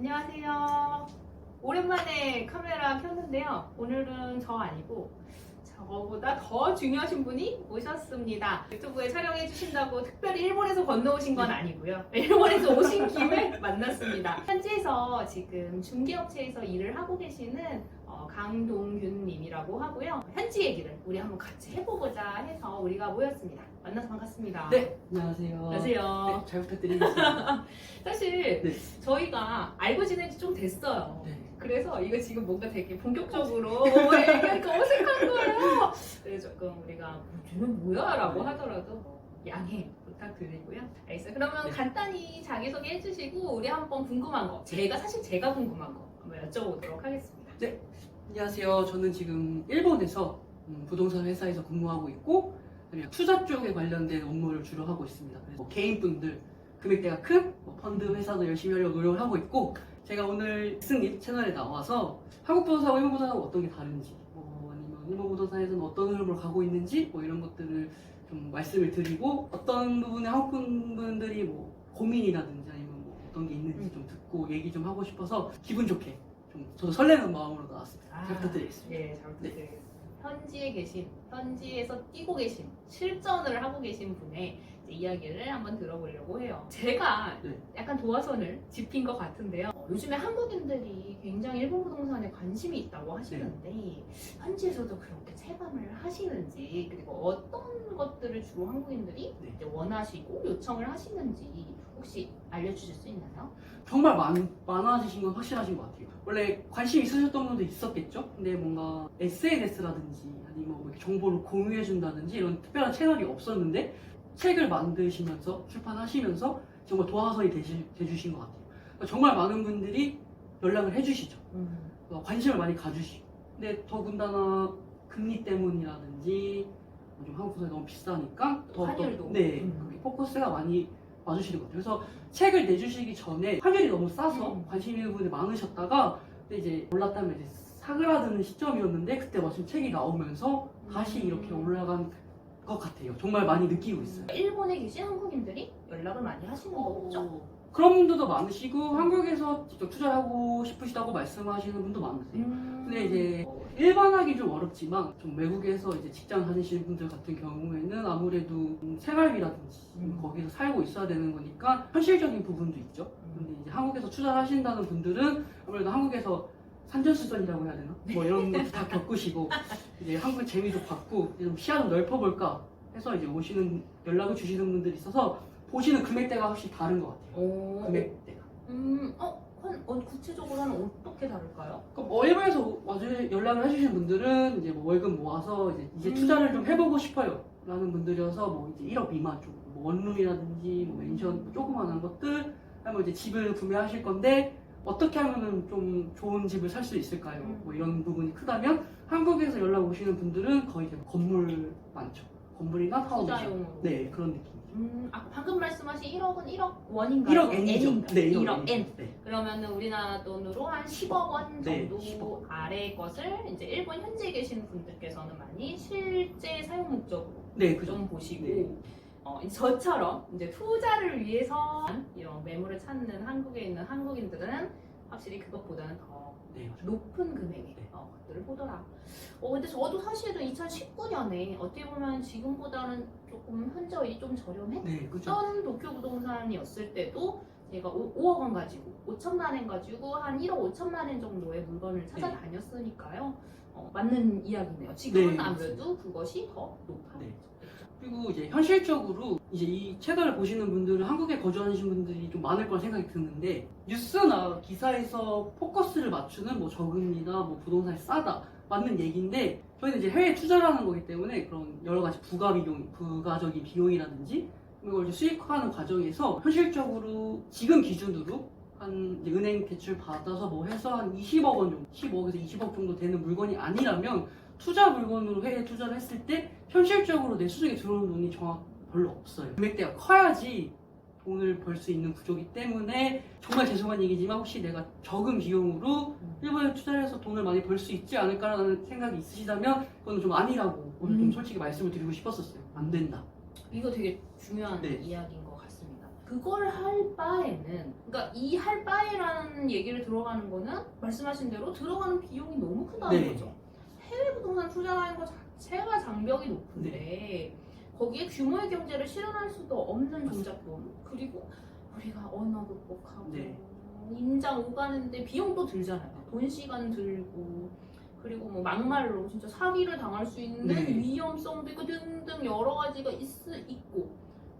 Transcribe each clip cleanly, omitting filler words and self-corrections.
안녕하세요. 오랜만에 카메라 켰는데요. 오늘은 저 아니고 저보다 더 중요하신 분이 오셨습니다. 유튜브에 촬영해 주신다고 특별히 일본에서 건너오신 건 아니고요. 일본에서 오신 김에 만났습니다. 현지에서 지금 중개업체에서 일을 하고 계시는 강동균 님이라고 하고요. 현지 얘기를 우리 한번 같이 해보고자 해서 우리가 모였습니다. 만나서 반갑습니다. 네, 안녕하세요. 안녕하세요. 네, 잘 부탁드리겠습니다. 사실 네. 저희가 알고 지낸 지 좀 됐어요. 네. 그래서 이거 지금 뭔가 되게 본격적으로 얘기하니까 어색한 거예요. 그래서 조금 우리가 쟤는 뭐야? 라고 하더라도 양해 부탁드리고요. 알겠어요. 그러면 네. 간단히 자기소개 해주시고 우리 한번 궁금한 거, 제가 궁금한 거 한번 여쭤보도록 하겠습니다. 네, 안녕하세요. 저는 지금 일본에서 부동산 회사에서 근무하고 있고 그다음에 투자 쪽에 관련된 업무를 주로 하고 있습니다. 그래서 뭐 개인분들 금액대가 큰 펀드 회사도 열심히 하려고 노력을 하고 있고 제가 오늘 승립 채널에 나와서 한국 부동산하고 일본 부동산하고 어떤 게 다른지 아니면 일본 부동산에서는 어떤 흐름으로 가고 있는지 이런 것들을 좀 말씀을 드리고 어떤 부분에 한국 분들이 고민이라든지 아니면 어떤 게 있는지 좀 듣고 얘기 좀 하고 싶어서 기분 좋게 좀 저도 설레는 마음으로 나왔습니다. 잘 부탁드리겠습니다. 예, 잘 부탁드리겠습니다. 현지에 계신, 현지에서 뛰고 계신, 실전을 하고 계신 분의 이야기를 한번 들어보려고 해요. 제가 네. 약간 도화선을 짚인 것 같은데요. 요즘에 한국인들이 굉장히 일본 부동산에 관심이 있다고 하시는데 현지에서도 그렇게 체감을 하시는지 그리고 어떤 것들을 주로 한국인들이 네. 이제 원하시고 요청을 하시는지 혹시 알려주실 수 있나요? 정말 많아지신 건 확실하신 것 같아요. 원래 관심 있으셨던 분도 있었겠죠? 근데 뭔가 SNS라든지 아니면 뭐 이렇게 정보를 공유해준다든지 이런 특별한 채널이 없었는데 책을 만드시면서 출판하시면서 정말 도화선이 돼주신 것 같아요. 그러니까 정말 많은 분들이 연락을 해주시죠. 관심을 많이 가주시고. 근데 더군다나 금리 때문이라든지 좀 한국 부동산이 너무 비싸니까 환율도. 네, 그게 포커스가 많이 와주시는 것 같아요. 그래서 책을 내주시기 전에 환율이 너무 싸서 관심 있는 분들이 많으셨다가 근데 이제 올랐다면 이제 사그라드는 시점이었는데 그때 마침 책이 나오면서 다시 이렇게 올라간 것 같아요. 정말 많이 느끼고 있어요. 일본에 계신 한국인들이 연락을 많이 하시는 거죠? 그런 분들도 많으시고 한국에서 직접 투자하고 싶으시다고 말씀하시는 분도 많으세요. 근데 이제 일반하기 좀 어렵지만 좀 외국에서 이제 직장 다니시는 분들 같은 경우에는 아무래도 생활비라든지 거기서 살고 있어야 되는 거니까 현실적인 부분도 있죠. 근데 이제 한국에서 투자를 하신다는 분들은 아무래도 한국에서 산전수전이라고 해야 되나? 이런 것도 다 겪으시고 이제 한국 재미도 받고 좀 시야 좀 넓혀볼까 해서 이제 연락을 주시는 분들이 있어서 보시는 금액대가 확실히 다른 것 같아요. 금액대가. 구체적으로는 어떻게 다를까요? 그럼 일본에서 연락을 해주신 분들은 이제 월급 모아서 이제 투자를 좀 해보고 싶어요. 라는 분들이어서 이제 1억 미만 쪽, 원룸이라든지 멘션 조그만한 것들, 아니면 이제 집을 구매하실 건데 어떻게 하면은 좀 좋은 집을 살 수 있을까요? 이런 부분이 크다면 한국에서 연락 오시는 분들은 거의 건물 많죠. 건물이나 타워마저. 투자용으로. 네, 그런 느낌. 방금 말씀하신 1억은 1억 원인가요? 1억 N이죠. 네, 1억 N. 네. 그러면은 우리나라 돈으로 한 10억 원 정도 네, 10억. 아래의 것을 이제 일본 현지에 계신 분들께서는 많이 실제 사용 목적으로 네, 그죠. 좀 보시고 네. 저처럼 이제 투자를 위해서 이런 매물을 찾는 한국에 있는 한국인들은 확실히 그것보다는 더 네, 맞아요. 높은 금액의 네. 것들을 보더라. 근데 저도 사실은 2019년에 어떻게 보면 지금보다는 조금 현저히 좀 저렴했던 네, 그죠. 도쿄 부동산이었을 때도 제가 5억 원 가지고 5천만 원 가지고 한 1억 5천만 원 정도의 물건을 찾아다녔으니까요. 맞는 이야기네요. 지금은 네, 아무래도 그것이 더 높아졌죠. 네. 그리고 이제 현실적으로 이제 이 채널을 보시는 분들은 한국에 거주하시는 분들이 좀 많을 거라 생각이 드는데 뉴스나 기사에서 포커스를 맞추는 저금리나 부동산이 싸다 맞는 얘기인데 저희는 이제 해외 투자라는 거기 때문에 그런 여러 가지 부가적인 비용이라든지 이걸 이제 수익화하는 과정에서 현실적으로 지금 기준으로 한 이제 은행 대출 받아서 해서 한 20억 원 정도, 15억에서 20억 정도 되는 물건이 아니라면 투자 물건으로 해외 투자를 했을 때 현실적으로 내 수중에 들어오는 돈이 별로 없어요. 금액대가 커야지 돈을 벌 수 있는 구조이기 때문에 정말 죄송한 얘기지만 혹시 내가 적은 비용으로 일본에 투자를 해서 돈을 많이 벌 수 있지 않을까라는 생각이 있으시다면 그건 좀 아니라고 오늘 좀 솔직히 말씀을 드리고 싶었었어요. 안 된다. 이거 되게 중요한 네. 이야기인 것 같습니다. 그걸 할 바에는, 그러니까 이 할 바에라는 얘기를 들어가는 거는 말씀하신 대로 들어가는 비용이 너무 크다는 네. 거죠. 해외 부동산 투자라는 것 자체가 장벽이 높은데 거기에 규모의 경제를 실현할 수도 없는 종잣돈, 그리고 우리가 언어 극복하고 네. 임장 오가는데 비용도 들잖아요. 돈 시간 들고, 그리고 뭐 막말로 진짜 사기를 당할 수 있는 네. 위험성도 있고 등등 여러 가지가 있고,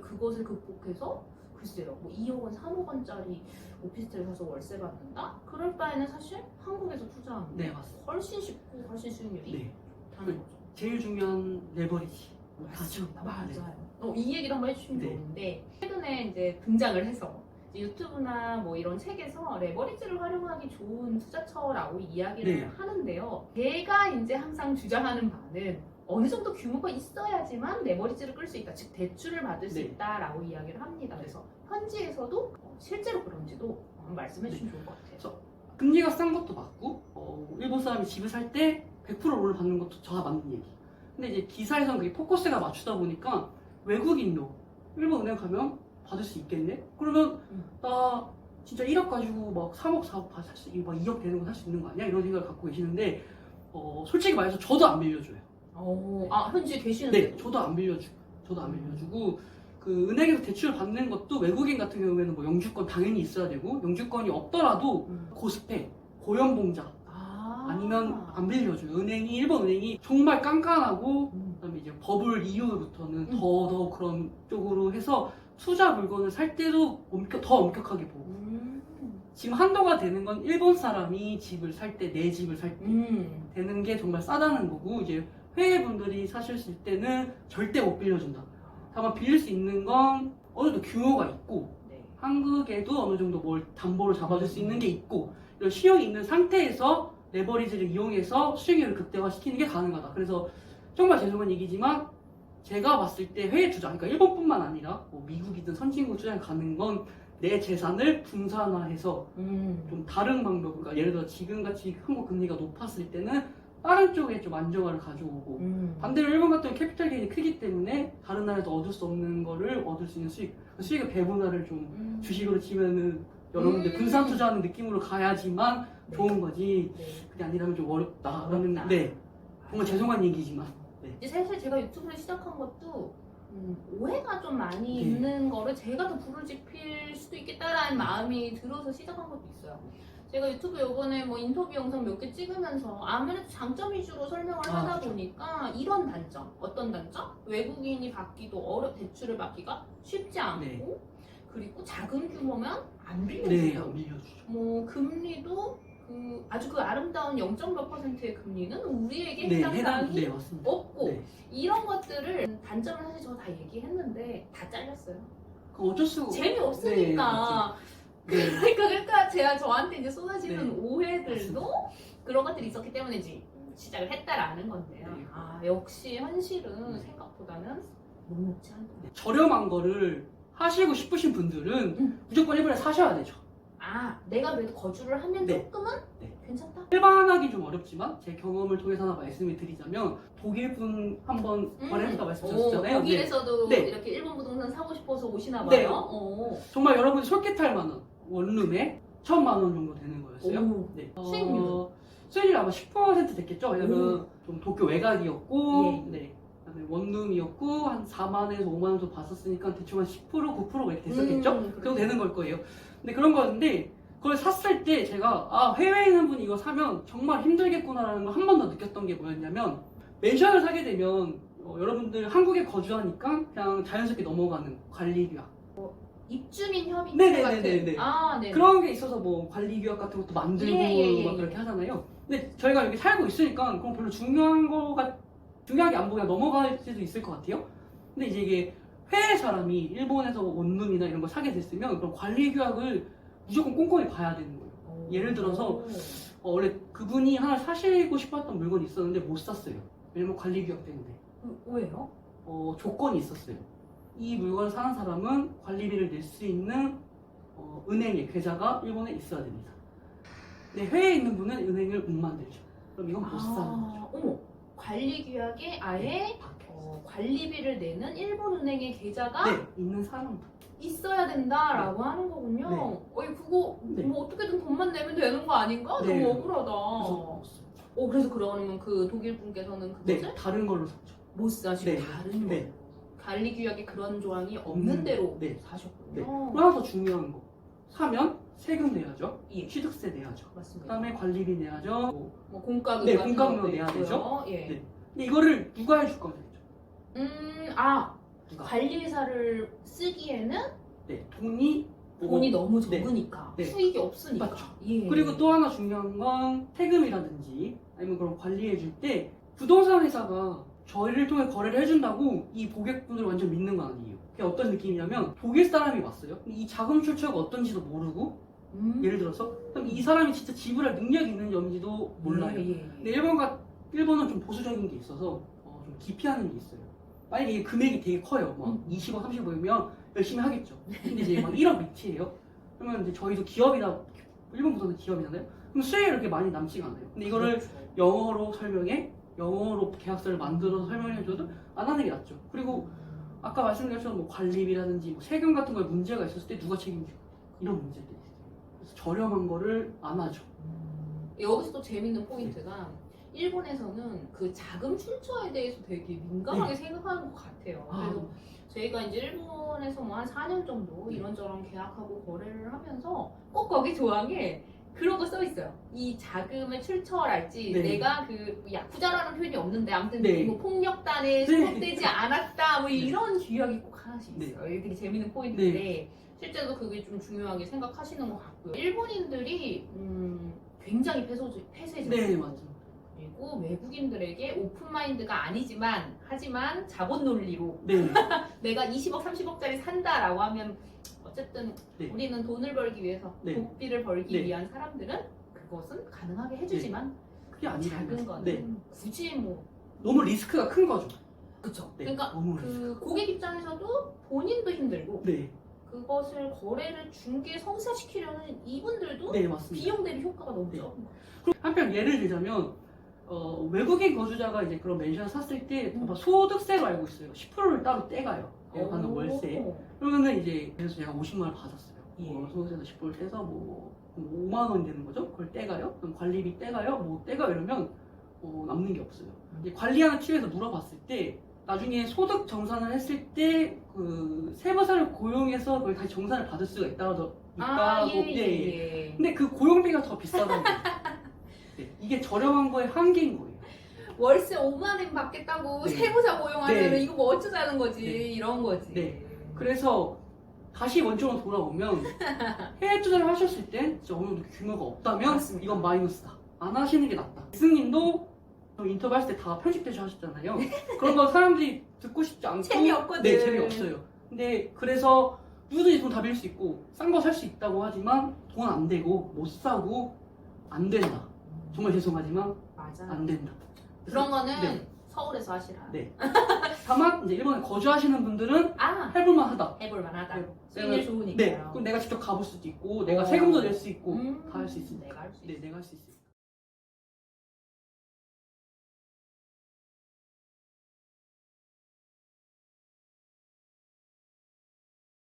그것을 극복해서 글쎄요, 뭐 2억 원, 3억 원짜리 오피스텔 사서 월세 받는다? 그럴 바에는 사실 한국에서 투자하는 게 네, 맞습니다. 훨씬 쉽고 훨씬 수익률이 네. 좋다는 거죠. 제일 중요한 레버리지. 맞습니다. 네. 맞아요. 이 얘기도 한번 해주시면 네. 좋은데, 최근에 이제 등장을 해서 이제 유튜브나 뭐 이런 책에서 레버리지를 활용하기 좋은 투자처라고 이야기를 네. 하는데요. 제가 이제 항상 주장하는 바는 어느 정도 규모가 있어야지만 레버리지를 끌 수 있다, 즉 대출을 받을 수 네. 있다라고 이야기를 합니다. 그래서 현지에서도 실제로 그런지도 말씀해 주시면 좋을 것 같아요. 금리가 싼 것도 맞고, 일본 사람이 집을 살 때 100% 롤을 받는 것도 다 맞는 얘기. 근데 이제 기사에서는 그게 포커스가 맞추다 보니까 외국인도 일본 은행 가면 받을 수 있겠네? 그러면 나 진짜 1억 가지고 막 3억, 4억 다 살 수, 막 2억 되는 거 살 수 있는 거 아니야? 이런 생각을 갖고 계시는데, 솔직히 말해서 저도 안 빌려줘요. 현지에 계시는데? 네, 저도 안 빌려주고, 그 은행에서 대출을 받는 것도 외국인 같은 경우에는 뭐 영주권 당연히 있어야 되고, 영주권이 없더라도 고스펙, 고연봉자, 아니면 안 빌려줘요. 일본 은행이 정말 깐깐하고, 그다음에 이제 버블 이후부터는 더 그런 쪽으로 해서 투자 물건을 살 때도 더 엄격하게 보고. 지금 한도가 되는 건 일본 사람이 집을 살 때, 내 집을 살 때 되는 게 정말 싸다는 거고, 이제 해외 분들이 사셨을 때는 절대 못 빌려준다. 다만 빌릴 수 있는 건 어느 정도 규모가 있고, 한국에도 어느 정도 뭘 담보를 잡아줄 수 있는 게 있고, 이런 신용이 있는 상태에서 레버리지를 이용해서 수익률을 극대화시키는 게 가능하다. 그래서 정말 죄송한 얘기지만 제가 봤을 때 해외 투자, 그러니까 일본뿐만 아니라 뭐 미국이든 선진국 투자에 가는 건 내 재산을 분산화해서 좀 다른 방법, 그러니까 예를 들어 지금같이 한국 금리가 높았을 때는 다른 쪽에 좀 안정화를 가져오고, 반대로 일본 같은 경우 캐피탈 게인이 크기 때문에 다른 나라에서 얻을 수 없는 거를 얻을 수 있는 수익의 배분화를 좀 주식으로 치면은 여러분들 분산 투자하는 느낌으로 가야지만 좋은 거지. 그게 아니라면 좀 어렵다. 네, 정말 죄송한 얘기지만. 이제 사실 제가 유튜브를 시작한 것도 오해가 좀 많이 네. 있는 거를 제가 더 부르짖힐 수도 있겠다라는 마음이 들어서 시작한 것도 있어요. 제가 유튜브 요번에 뭐 인터뷰 영상 몇 개 찍으면서 아무래도 장점 위주로 설명을 하다 그렇죠. 보니까 이런 단점, 어떤 단점? 외국인이 받기도 대출을 받기가 쉽지 않고, 네. 그리고 작은 규모면 안 네, 빌려주고, 안 빌려주죠. 뭐 금리도 아주 그 아름다운 0.몇 %의 금리는 우리에게 네, 해당 사항이 네, 맞습니다. 없고, 네. 이런 것들을 단점을 사실 제가 다 얘기했는데 다 잘렸어요. 그럼 어쩔 수 재미없으니까. 네, 그러니까 제가 저한테 이제 쏟아지는 네. 오해들도 그런 것들이 있었기 때문에 이제 시작을 했다라는 건데요. 네. 역시 현실은 생각보다는 녹록지 않다. 저렴한 거를 하시고 싶으신 분들은 무조건 일본에 사셔야 되죠. 내가 그래도 거주를 하면 네. 조금은 네. 괜찮다? 일반하기 좀 어렵지만 제 경험을 통해서 하나 말씀을 드리자면, 독일분 한번 거래했다 말씀하셨잖아요. 독일에서도 네. 이렇게 일본 부동산 사고 싶어서 오시나 봐요. 네. 정말 여러분이 솔깃할 만한 원룸에 1,000만 원 정도 되는 거였어요. 오. 네. 수익률은? 수익률 아마 10% 됐겠죠. 왜냐면 좀 도쿄 외곽이었고, 예. 네. 그다음에 원룸이었고 한 4만에서 5만 원 정도 봤었으니까 대충 한 10%, 9%가 이렇게 됐었겠죠. 그 정도 되는 걸 거예요. 근데 그런 거였는데, 그걸 샀을 때 제가 해외에 있는 분이 이거 사면 정말 힘들겠구나라는 걸 한 번 더 느꼈던 게 뭐였냐면, 맨션을 사게 되면 여러분들 한국에 거주하니까 그냥 자연스럽게 넘어가는 관리비와 입주민 협의체 네네네네네. 같은. 네. 그런 게 있어서 뭐 관리규약 같은 것도 만들고 막 그렇게 하잖아요. 근데 저희가 여기 살고 있으니까 그건 별로 중요하게 안 보고 그냥 넘어갈 수도 있을 것 같아요. 근데 이제 이게 해외 사람이 일본에서 원룸이나 이런 걸 사게 됐으면 그런 관리규약을 무조건 꼼꼼히 봐야 되는 거예요. 예를 들어서 원래 그분이 하나 사시고 싶었던 물건이 있었는데 못 샀어요. 왜냐면 관리규약 때문에. 왜요? 조건이 있었어요. 이 물건을 사는 사람은 관리비를 낼 수 있는 은행의 계좌가 일본에 있어야 됩니다. 근데 해외에 있는 분은 은행을 못 만들죠. 그럼 이건 못 사는 거죠. 어머, 관리규약에 아예 박혀. 관리비를 내는 일본 은행의 계좌가 네, 있는 사람도. 있어야 된다라고 하는 거군요. 네. 어이 그거 네. 뭐 어떻게든 돈만 내면 되는 거 아닌가? 네. 너무 억울하다. 그래서 그래서 그러면 그 독일 분께서는 네, 그것을 다른 걸로 샀죠. 못 사시고 네. 다른 거 네. 관리 규약에 그런 조항이 없는 대로 네. 사셨군요. 네. 또 하나 더 중요한 거. 사면 세금 내야죠. 예. 취득세 내야죠. 맞습니다. 그다음에 관리비 내야죠. 뭐 공과금 네, 같은 공과금도 것도 내야 있고요. 되죠. 예. 네. 근데 이거를 누가 해줄 거죠? 누가? 관리회사를 쓰기에는 네, 돈이 돈이 너무 네. 적으니까 네. 수익이 없으니까. 맞죠. 예. 그리고 또 하나 중요한 건 세금이라든지 아니면 그런 관리해 줄 때 부동산 회사가 저희를 통해 거래를 해준다고 이 고객분을 완전 믿는 거 아니에요. 그게 어떤 느낌이냐면 독일 사람이 왔어요. 이 자금 출처가 어떤지도 모르고 예를 들어서 그럼 이 사람이 진짜 지불할 능력이 있는지 없는지도 몰라요. 예. 근데 일본은 좀 보수적인 게 있어서 좀 기피하는 게 있어요. 만약에 이 금액이 되게 커요. 막 20억, 30억이면 열심히 하겠죠. 근데 이제 막 1억 밑이에요. 그러면 이제 저희도 기업이다, 일본 부서는 기업이잖아요. 그럼 수익이 그렇게 많이 남지가 않아요. 근데 이거를 그렇죠. 영어로 설명해, 영어로 계약서를 만들어서 설명해줘도 안 하는 게 낫죠. 그리고 아까 말씀드렸던 뭐 관리비라든지 뭐 세금 같은 거에 문제가 있었을 때 누가 책임지고 이런 문제들이 있어요. 그래서 저렴한 거를 안 하죠. 여기서 또 재밌는 포인트가 일본에서는 그 자금 출처에 대해서 되게 민감하게 생각하는 것 같아요. 그래서 저희가 이제 일본에서 뭐 한 4년 정도 이런저런 계약하고 거래를 하면서 꼭 거기 조항에 그런 거 써 있어요. 이 자금의 출처랄지 네. 내가 그 야쿠자라는 표현이 없는데 아무튼 네. 뭐 폭력단에 소속되지 않았다 뭐 네. 이런 규약이 꼭 하나씩 네. 있어요. 이게 되게 재밌는 포인트인데 실제로 그게 좀 중요하게 생각하시는 것 같고요. 일본인들이 굉장히 폐쇄적이에요. 네, 맞죠. 그리고 외국인들에게 오픈 마인드가 아니지만 하지만 자본 논리로 네. 내가 20억 30억짜리 산다라고 하면 어쨌든 네. 우리는 돈을 벌기 위해서 네. 복비를 벌기 네. 위한 사람들은 그것은 가능하게 해주지만 그게 아니라 작은 거는 네. 굳이 뭐 너무 리스크가 큰 거죠. 그쵸. 네. 그러니까 너무 리스크. 그 고객 입장에서도 본인도 힘들고 네. 그것을 거래를 중개 성사시키려는 이분들도 네, 맞습니다. 비용 대비 효과가 너무 네. 적은 거예요. 그럼 한편 예를 들자면 외국인 거주자가 이제 그런 맨션을 샀을 때 아마 소득세로 알고 있어요. 10%를 따로 떼가요. 내가 받는 월세. 그러면은 이제 그래서 제가 50만 원 받았어요. 예. 소득세에서 10%를 떼서 뭐 5만 원 되는 거죠. 그걸 떼가요. 그럼 관리비 떼가요. 뭐 떼가요 이러면 남는 게 없어요. 이제 관리하는 팀에서 물어봤을 때 나중에 소득 정산을 했을 때 그 세무사를 고용해서 그걸 다시 정산을 받을 수가 있다고 예. 근데 그 고용비가 더 비싸다고. 네, 이게 저렴한 거의 한계인 거예요. 월세 5만 원 받겠다고 네. 세무사 고용하면 네. 이거 뭐 어쩌자는 거지 네. 이런 거지. 네. 그래서 다시 원점으로 돌아오면 해외 투자를 하셨을 때 진짜 어느 정도 규모가 없다면 맞습니다. 이건 마이너스다. 안 하시는 게 낫다. 스님도 인터뷰 하실 때 다 편집돼서 하셨잖아요. 그런 거 사람들이 듣고 싶지 않고 재미없거든. 네, 재미없어요. 근데 그래서 누구든지 돈 다 빌 수 있고 싼 거 살 수 있다고 하지만 돈 안 되고 못 사고 안 된다. 정말 죄송하지만 맞아. 안 된다. 그런 거는 네. 서울에서 하시라. 네. 다만 이제 일본에 거주하시는 분들은 아 해볼만 하다. 해볼만하다. 네. 수익률 네. 좋으니까요. 그럼 내가 직접 가볼 수도 있고 내가 세금도 낼 수 있고 음, 다 할 수 있으니까. 내가 할 수 네, 있어. 내가 할 수 있어요.